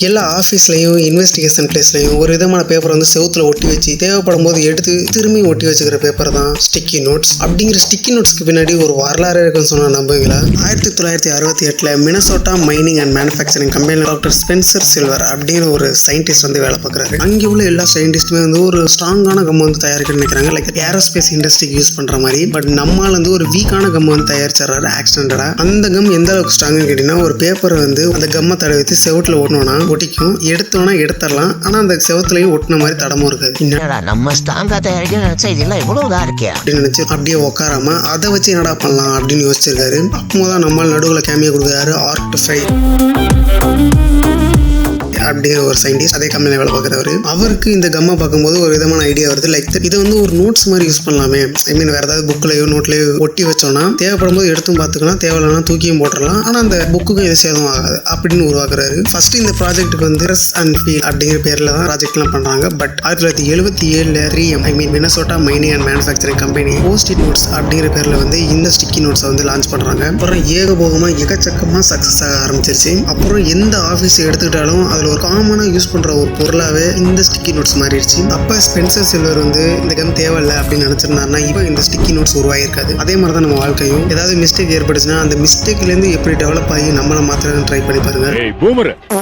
எல்லா ஆஃபீஸ்லையும் இன்வெஸ்டிகேஷன் பிளேஸ்லையும் ஒரு விதமான பேப்பர் வந்து செவுத்துல ஒட்டி வச்சு தேவைப்படும் போது எடுத்து திரும்பி ஒட்டி வச்சுக்கிற பேப்பர் தான் ஸ்டிக்கி நோட்ஸ். அப்படிங்கிற ஸ்டிக்கி நோட்ஸ்க்கு பின்னாடி ஒரு வரலாறு இருக்குன்னு சொன்னா நம்புவீங்களா? 1968 மினசோட்டா மைனிங் அண்ட் மேனுஃபேக்சரிங் கம்பெனியில் டாக்டர் ஸ்பென்சர் சில்வர் அப்படிங்கிற ஒரு சயின்டிஸ்ட் வந்து வேலை பார்க்குறாரு. அங்கே உள்ள எல்லா சயின்டிஸ்ட்டுமே வந்து ஒரு ஸ்ட்ராங்கான கம் வந்து தயாரிக்கணும்னு நினைக்கிறாங்க, லைக் ஏரோஸ்பேஸ் இண்டஸ்ட்ரிக்கு யூஸ் பண்ற மாதிரி. பட் நம்மால் வந்து ஒரு வீக்கான கம் வந்து தயாரிச்சாரு ஆக்சிடென்டா. அந்த கம் எந்த அளவுக்கு ஸ்ட்ராங்னு கேட்டீங்கன்னா, ஒரு பேப்பர் வந்து அந்த கம்மை தடவித்து செவுத்துல ஓட்டணும்னா ஒட்டிக்கும், எடுத்தோன்னா எடுத்துடலாம். ஆனா அந்த செவத்துலயும் ஒட்டின மாதிரி தடமும் இருக்காது. நம்ம ஸ்ட்ராங்கா தயாரிக்க நினைச்சா இதெல்லாம் இவ்வளவுதான் இருக்கே அப்படின்னு நினைச்சு அப்படியே உட்காராம அதை வச்சு என்னடா பண்ணலாம் அப்படின்னு யோசிச்சிருக்காரு. அப்போதான் நம்மால் நடுவுல கேமியா கொடுக்குறாரு ஆர்ட் ஃபை அப்படிங்கிற ஒரு சயின்டிஸ்ட், அதே கம்பெனியில் வேலை பார்க்குறவர். அவருக்கு இந்த கம்மை பார்க்கும்போது ஒரு விதமான ஐடியா வருது, லைக் இதை வந்து ஒரு நோட்ஸ் மாதிரி யூஸ் பண்ணலாமே. ஐ மீன் வேற ஏதாவது புக்லையோ நோட்லையோ ஒட்டி வச்சோம்னா தேவைப்படும் போது எடுத்தும் பார்த்துக்கலாம், தேவையில்லைனா தூக்கியும் போட்டுடலாம், ஆனால் அந்த புக்குக்கும் எது சேதம் ஆகாது அப்படின்னு உருவாக்குறாரு. ஃபர்ஸ்ட் இந்த ப்ராஜெக்ட்டுக்கு வந்து ட்ரெஸ் அண்ட் ஃபீல் அப்படிங்கிற பேரில் தான் ப்ராஜெக்ட்லாம் பண்ணுறாங்க. But 1977 3M I mean Minnesota mining and manufacturing company post-it notes அப்படிங்கிற பேரில் வந்து இந்த ஸ்டிக்கி நோட்ஸை வந்து லான்ச் பண்ணுறாங்க. அப்புறம் ஏகபோகமாக எக்கச்சக்கமாக சக்ஸஸ் ஆக ஆரம்பிச்சிருச்சு. அப்புறம் எந்த ஆஃபீஸ் எடுத்துக்கிட்டாலும் அதில் ஒரு காமனாக யூஸ் பண்ணுற ஒரு பொருளாகவே இந்த ஸ்டிக்கி நோட்ஸ் மாறிடுச்சு. அப்போ ஸ்பென்சர் சில்வர் வந்து இந்த கம் தேவையில்லை அப்படின்னு நினச்சிருந்தாருன்னா இப்போ இந்த ஸ்டிக்கி நோட்ஸ் உருவாகிருக்காது. அதே மாதிரி தான் நம்ம வாழ்க்கையும் ஏதாவது மிஸ்டேக் ஏற்பட்டுச்சுன்னா அந்த மிஸ்டேக்லேருந்து எப்படி டெவலப் ஆகி நம்மளை மாத்திரம் ட்ரை பண்ணி பாருங்க.